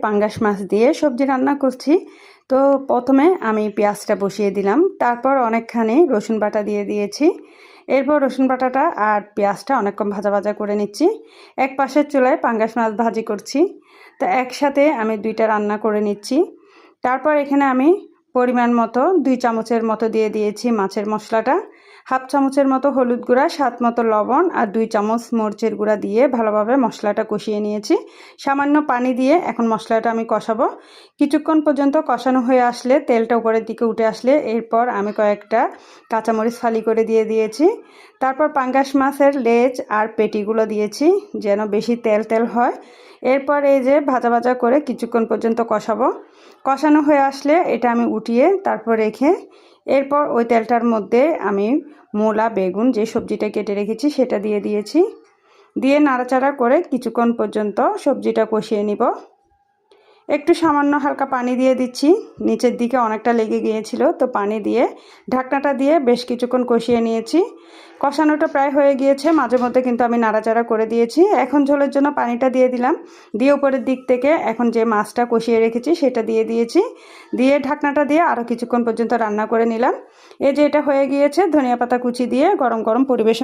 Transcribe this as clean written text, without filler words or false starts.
পাঙ্গাস মাছ দিয়ে সবজি রান্না করছি। তো প্রথমে আমি পেঁয়াজটা বসিয়ে দিলাম, তারপর অনেকখানি রসুন বাটা দিয়ে দিয়েছি। এরপর রসুন বাটাটা আর পেঁয়াজটা অনেকক্ষণ ভাজা ভাজা করে নিচ্ছি। এক পাশের চুলায় পাঙ্গাস মাছ ভাজি করছি। তো একসাথে আমি দুইটা রান্না করে নিচ্ছি। তারপর এখানে আমি পরিমাণ মতো 2 চামচের মতো দিয়ে দিয়েছি মাছের মশলাটা, হাফ চামচের মতো হলুদ গুঁড়া, স্বাদ মতো লবণ আর 2 চামচ মরিচের গুঁড়া দিয়ে ভালোভাবে মশলাটা কষিয়ে নিয়েছি। সামান্য পানি দিয়ে এখন মশলাটা আমি কষাবো। কিছুক্ষণ পর্যন্ত কষানো হয়ে আসলে, তেলটা উপরের দিকে উঠে আসলে, এরপর আমি কয়েকটা কাঁচামরিচ ফালি করে দিয়ে দিয়েছি। তারপর পাঙ্গাস মাছের লেজ আর পেটিগুলো দিয়েছি যেন বেশি তেল তেল হয়। এরপর এই যে ভাজা ভাজা করে কিছুক্ষণ পর্যন্ত কষাবো। কষানো হয়ে আসলে এটা আমি উঠিয়ে তারপর রেখে, এরপর ওই তেলটার মধ্যে আমি মূলা, বেগুন যে সবজিটা কেটে রেখেছি সেটা দিয়ে দিয়েছি। দিয়ে নাড়াচাড়া করে কিছুক্ষণ পর্যন্ত সবজিটা কষিয়ে নিব। একটু সামান্য হালকা পানি দিয়ে দিচ্ছি, নিচের দিকে অনেকটা লেগে গিয়েছিল, তো পানি দিয়ে ঢাকনাটা দিয়ে বেশ কিছুক্ষণ কষিয়ে নিয়েছি। কষানোটা প্রায় হয়ে গিয়েছে, মাঝে মধ্যে কিন্তু আমি নাড়াচাড়া করে দিয়েছি। এখন ঝোলের জন্য পানিটা দিয়ে দিলাম, দিয়ে উপরের দিক থেকে এখন যে মাছটা কষিয়ে রেখেছি সেটা দিয়ে দিয়েছি। দিয়ে ঢাকনাটা দিয়ে আরও কিছুক্ষণ পর্যন্ত রান্না করে নিলাম। এই যে এটা হয়ে গিয়েছে, ধনিয়া পাতা কুচি দিয়ে গরম গরম পরিবেশন।